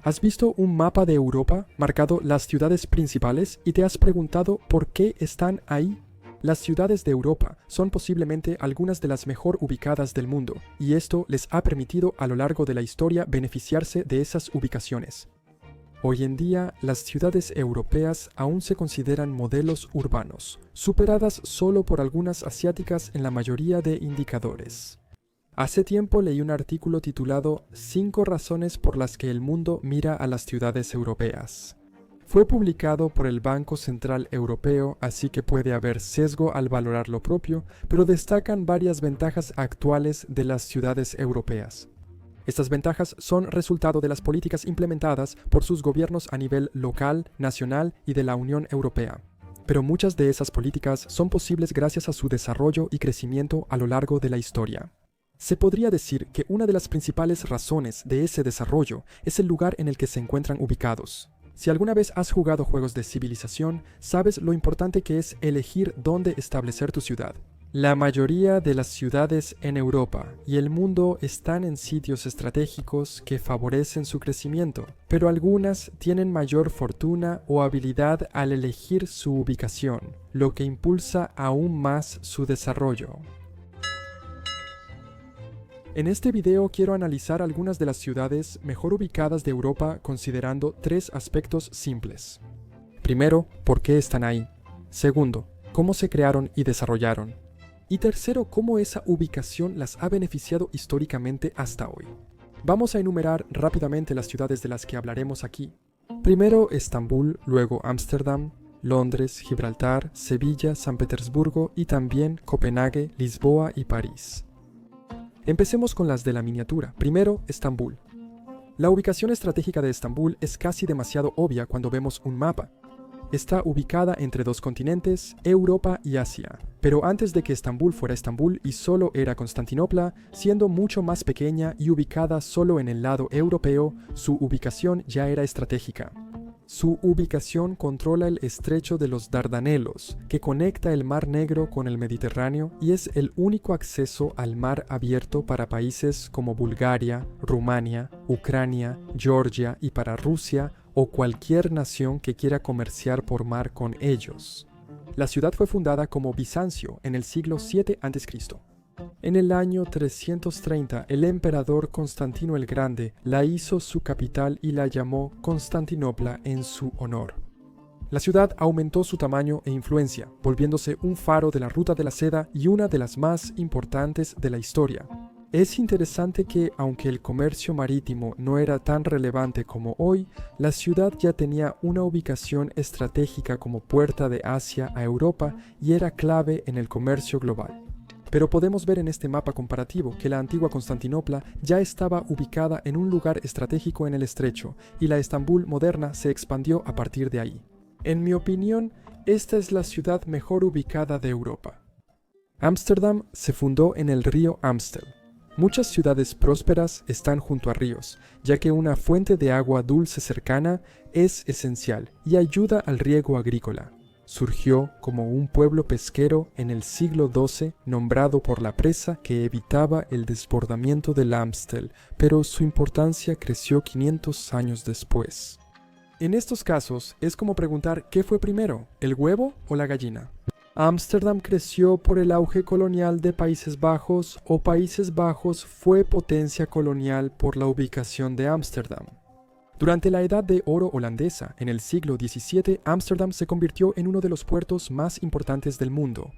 ¿Has visto un mapa de Europa marcado las ciudades principales y te has preguntado por qué están ahí? Las ciudades de Europa son posiblemente algunas de las mejor ubicadas del mundo, y esto les ha permitido a lo largo de la historia beneficiarse de esas ubicaciones. Hoy en día, las ciudades europeas aún se consideran modelos urbanos, superadas solo por algunas asiáticas en la mayoría de indicadores. Hace tiempo leí un artículo titulado 5 razones por las que el mundo mira a las ciudades europeas. Fue publicado por el Banco Central Europeo, así que puede haber sesgo al valorar lo propio, pero destacan varias ventajas actuales de las ciudades europeas. Estas ventajas son resultado de las políticas implementadas por sus gobiernos a nivel local, nacional y de la Unión Europea. Pero muchas de esas políticas son posibles gracias a su desarrollo y crecimiento a lo largo de la historia. Se podría decir que una de las principales razones de ese desarrollo es el lugar en el que se encuentran ubicados. Si alguna vez has jugado juegos de civilización, sabes lo importante que es elegir dónde establecer tu ciudad. La mayoría de las ciudades en Europa y el mundo están en sitios estratégicos que favorecen su crecimiento, pero algunas tienen mayor fortuna o habilidad al elegir su ubicación, lo que impulsa aún más su desarrollo. En este video quiero analizar algunas de las ciudades mejor ubicadas de Europa considerando 3 aspectos simples. Primero, ¿por qué están ahí? Segundo, ¿cómo se crearon y desarrollaron? Y tercero, ¿cómo esa ubicación las ha beneficiado históricamente hasta hoy? Vamos a enumerar rápidamente las ciudades de las que hablaremos aquí. Primero Estambul, luego Ámsterdam, Londres, Gibraltar, Sevilla, San Petersburgo y también Copenhague, Lisboa y París. Empecemos con las de la miniatura. Primero, Estambul. La ubicación estratégica de Estambul es casi demasiado obvia cuando vemos un mapa. Está ubicada entre 2 continentes, Europa y Asia. Pero antes de que Estambul fuera Estambul y solo era Constantinopla, siendo mucho más pequeña y ubicada solo en el lado europeo, su ubicación ya era estratégica. Su ubicación controla el estrecho de los Dardanelos, que conecta el Mar Negro con el Mediterráneo y es el único acceso al mar abierto para países como Bulgaria, Rumania, Ucrania, Georgia y para Rusia o cualquier nación que quiera comerciar por mar con ellos. La ciudad fue fundada como Bizancio en el siglo VII a.C. En el año 330, el emperador Constantino el Grande la hizo su capital y la llamó Constantinopla en su honor. La ciudad aumentó su tamaño e influencia, volviéndose un faro de la ruta de la seda y una de las más importantes de la historia. Es interesante que, aunque el comercio marítimo no era tan relevante como hoy, la ciudad ya tenía una ubicación estratégica como puerta de Asia a Europa y era clave en el comercio global. Pero podemos ver en este mapa comparativo que la antigua Constantinopla ya estaba ubicada en un lugar estratégico en el estrecho, y la Estambul moderna se expandió a partir de ahí. En mi opinión, esta es la ciudad mejor ubicada de Europa. Ámsterdam se fundó en el río Amstel. Muchas ciudades prósperas están junto a ríos, ya que una fuente de agua dulce cercana es esencial y ayuda al riego agrícola. Surgió como un pueblo pesquero en el siglo XII, nombrado por la presa que evitaba el desbordamiento del Amstel, pero su importancia creció 500 años después. En estos casos, es como preguntar ¿qué fue primero, el huevo o la gallina? Ámsterdam creció por el auge colonial de Países Bajos o Países Bajos fue potencia colonial por la ubicación de Ámsterdam. Durante la Edad de Oro holandesa, en el siglo XVII, Ámsterdam se convirtió en uno de los puertos más importantes del mundo.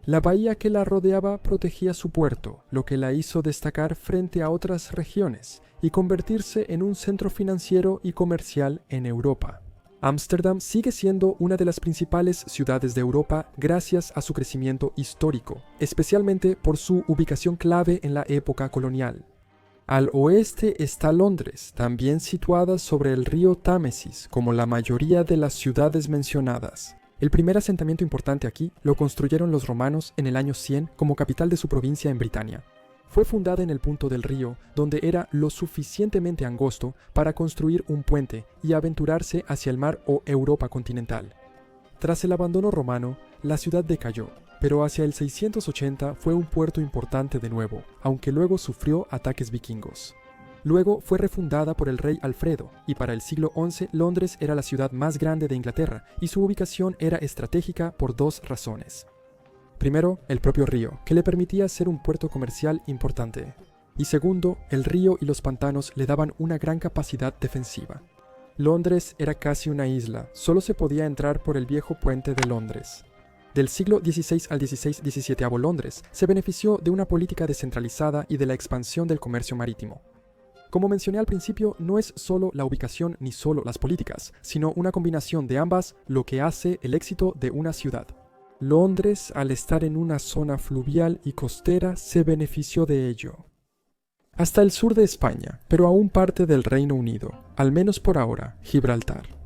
La bahía que la rodeaba protegía su puerto, lo que la hizo destacar frente a otras regiones y convertirse en un centro financiero y comercial en Europa. Ámsterdam sigue siendo una de las principales ciudades de Europa gracias a su crecimiento histórico, especialmente por su ubicación clave en la época colonial. Al oeste está Londres, también situada sobre el río Támesis, como la mayoría de las ciudades mencionadas. El primer asentamiento importante aquí lo construyeron los romanos en el año 100 como capital de su provincia en Britania. Fue fundada en el punto del río, donde era lo suficientemente angosto para construir un puente y aventurarse hacia el mar o Europa continental. Tras el abandono romano, la ciudad decayó, pero hacia el 680 fue un puerto importante de nuevo, aunque luego sufrió ataques vikingos. Luego fue refundada por el rey Alfredo, y para el siglo XI Londres era la ciudad más grande de Inglaterra, y su ubicación era estratégica por dos razones. Primero, el propio río, que le permitía ser un puerto comercial importante. Y segundo, el río y los pantanos le daban una gran capacidad defensiva. Londres era casi una isla, solo se podía entrar por el viejo puente de Londres. Del siglo XVI al XVI-XVII Londres se benefició de una política descentralizada y de la expansión del comercio marítimo. Como mencioné al principio, no es solo la ubicación ni solo las políticas, sino una combinación de ambas lo que hace el éxito de una ciudad. Londres, al estar en una zona fluvial y costera, se benefició de ello. Hasta el sur de España, pero aún parte del Reino Unido, al menos por ahora, Gibraltar.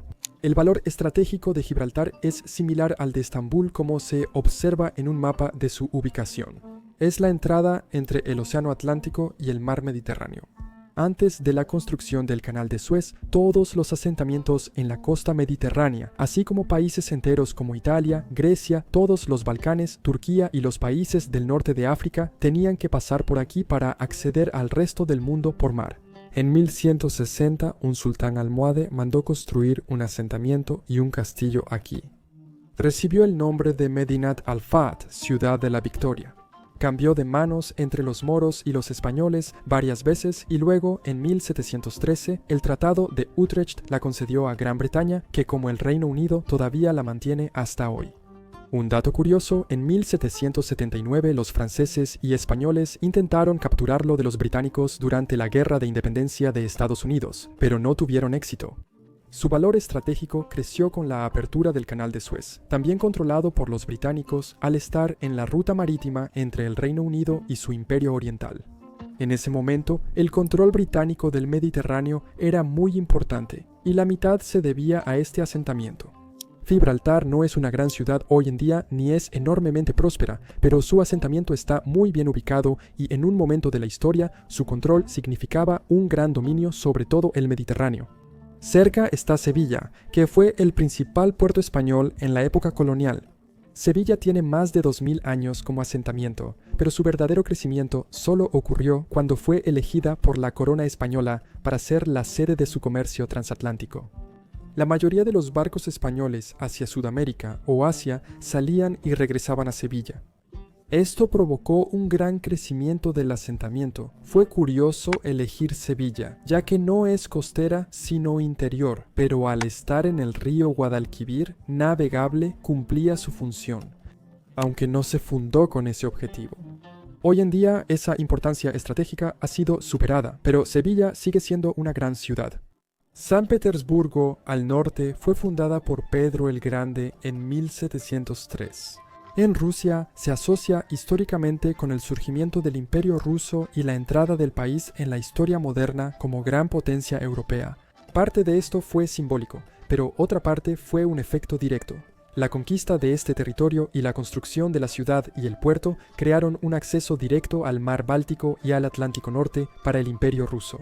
El valor estratégico de Gibraltar es similar al de Estambul como se observa en un mapa de su ubicación. Es la entrada entre el Océano Atlántico y el Mar Mediterráneo. Antes de la construcción del Canal de Suez, todos los asentamientos en la costa mediterránea, así como países enteros como Italia, Grecia, todos los Balcanes, Turquía y los países del norte de África, tenían que pasar por aquí para acceder al resto del mundo por mar. En 1160, un sultán almohade mandó construir un asentamiento y un castillo aquí. Recibió el nombre de Medinat al-Fath, ciudad de la victoria. Cambió de manos entre los moros y los españoles varias veces y luego, en 1713, el Tratado de Utrecht la concedió a Gran Bretaña, que como el Reino Unido todavía la mantiene hasta hoy. Un dato curioso, en 1779 los franceses y españoles intentaron capturarlo de los británicos durante la Guerra de Independencia de Estados Unidos, pero no tuvieron éxito. Su valor estratégico creció con la apertura del Canal de Suez, también controlado por los británicos al estar en la ruta marítima entre el Reino Unido y su imperio oriental. En ese momento, el control británico del Mediterráneo era muy importante, y la mitad se debía a este asentamiento. Gibraltar no es una gran ciudad hoy en día ni es enormemente próspera, pero su asentamiento está muy bien ubicado y en un momento de la historia su control significaba un gran dominio sobre todo el Mediterráneo. Cerca está Sevilla, que fue el principal puerto español en la época colonial. Sevilla tiene más de 2000 años como asentamiento, pero su verdadero crecimiento solo ocurrió cuando fue elegida por la corona española para ser la sede de su comercio transatlántico. La mayoría de los barcos españoles hacia Sudamérica o Asia salían y regresaban a Sevilla. Esto provocó un gran crecimiento del asentamiento. Fue curioso elegir Sevilla, ya que no es costera sino interior, pero al estar en el río Guadalquivir, navegable, cumplía su función, aunque no se fundó con ese objetivo. Hoy en día esa importancia estratégica ha sido superada, pero Sevilla sigue siendo una gran ciudad. San Petersburgo, al norte, fue fundada por Pedro el Grande en 1703. En Rusia se asocia históricamente con el surgimiento del Imperio ruso y la entrada del país en la historia moderna como gran potencia europea. Parte de esto fue simbólico, pero otra parte fue un efecto directo. La conquista de este territorio y la construcción de la ciudad y el puerto crearon un acceso directo al mar Báltico y al Atlántico Norte para el Imperio ruso.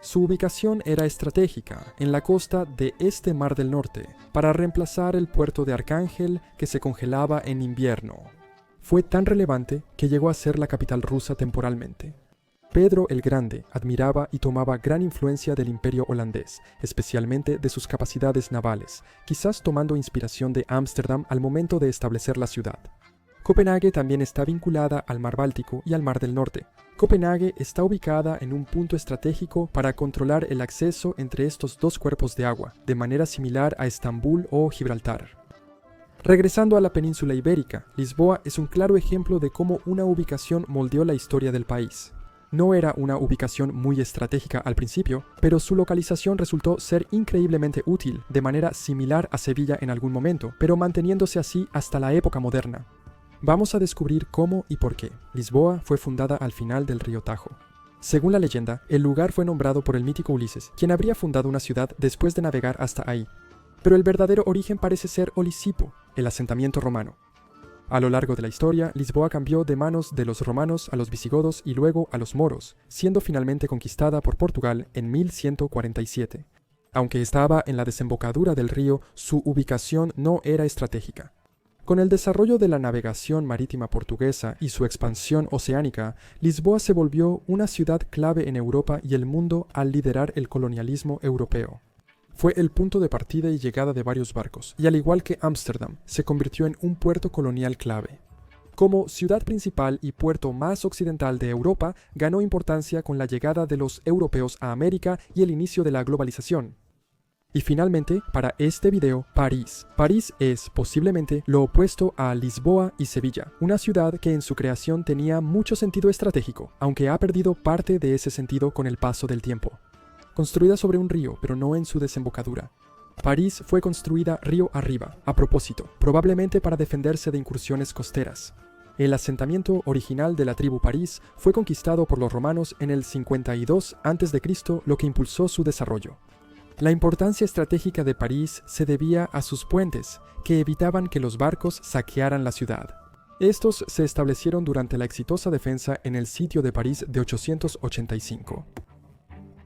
Su ubicación era estratégica, en la costa de este Mar del Norte, para reemplazar el puerto de Arcángel que se congelaba en invierno. Fue tan relevante que llegó a ser la capital rusa temporalmente. Pedro el Grande admiraba y tomaba gran influencia del imperio holandés, especialmente de sus capacidades navales, quizás tomando inspiración de Ámsterdam al momento de establecer la ciudad. Copenhague también está vinculada al Mar Báltico y al Mar del Norte. Copenhague está ubicada en un punto estratégico para controlar el acceso entre estos dos cuerpos de agua, de manera similar a Estambul o Gibraltar. Regresando a la península ibérica, Lisboa es un claro ejemplo de cómo una ubicación moldeó la historia del país. No era una ubicación muy estratégica al principio, pero su localización resultó ser increíblemente útil, de manera similar a Sevilla en algún momento, pero manteniéndose así hasta la época moderna. Vamos a descubrir cómo y por qué Lisboa fue fundada al final del río Tajo. Según la leyenda, el lugar fue nombrado por el mítico Ulises, quien habría fundado una ciudad después de navegar hasta ahí. Pero el verdadero origen parece ser Olisipo, el asentamiento romano. A lo largo de la historia, Lisboa cambió de manos de los romanos a los visigodos y luego a los moros, siendo finalmente conquistada por Portugal en 1147. Aunque estaba en la desembocadura del río, su ubicación no era estratégica. Con el desarrollo de la navegación marítima portuguesa y su expansión oceánica, Lisboa se volvió una ciudad clave en Europa y el mundo al liderar el colonialismo europeo. Fue el punto de partida y llegada de varios barcos, y al igual que Ámsterdam, se convirtió en un puerto colonial clave. Como ciudad principal y puerto más occidental de Europa, ganó importancia con la llegada de los europeos a América y el inicio de la globalización. Y finalmente, para este video, París. París es posiblemente lo opuesto a Lisboa y Sevilla, una ciudad que en su creación tenía mucho sentido estratégico, aunque ha perdido parte de ese sentido con el paso del tiempo. Construida sobre un río, pero no en su desembocadura. París fue construida río arriba, a propósito, probablemente para defenderse de incursiones costeras. El asentamiento original de la tribu París fue conquistado por los romanos en el 52 a.C., lo que impulsó su desarrollo. La importancia estratégica de París se debía a sus puentes, que evitaban que los barcos saquearan la ciudad. Estos se establecieron durante la exitosa defensa en el sitio de París de 885.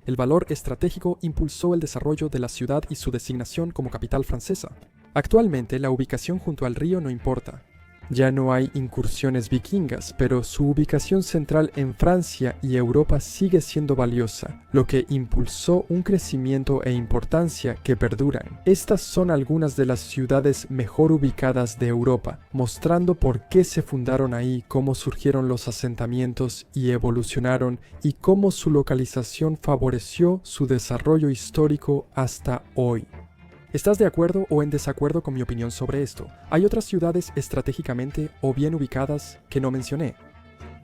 El valor estratégico impulsó el desarrollo de la ciudad y su designación como capital francesa. Actualmente, la ubicación junto al río no importa. Ya no hay incursiones vikingas, pero su ubicación central en Francia y Europa sigue siendo valiosa, lo que impulsó un crecimiento e importancia que perduran. Estas son algunas de las ciudades mejor ubicadas de Europa, mostrando por qué se fundaron ahí, cómo surgieron los asentamientos y evolucionaron, y cómo su localización favoreció su desarrollo histórico hasta hoy. ¿Estás de acuerdo o en desacuerdo con mi opinión sobre esto? ¿Hay otras ciudades estratégicamente o bien ubicadas que no mencioné?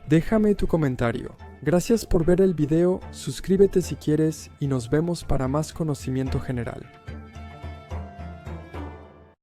Déjame tu comentario. Gracias por ver el video, suscríbete si quieres y nos vemos para más conocimiento general.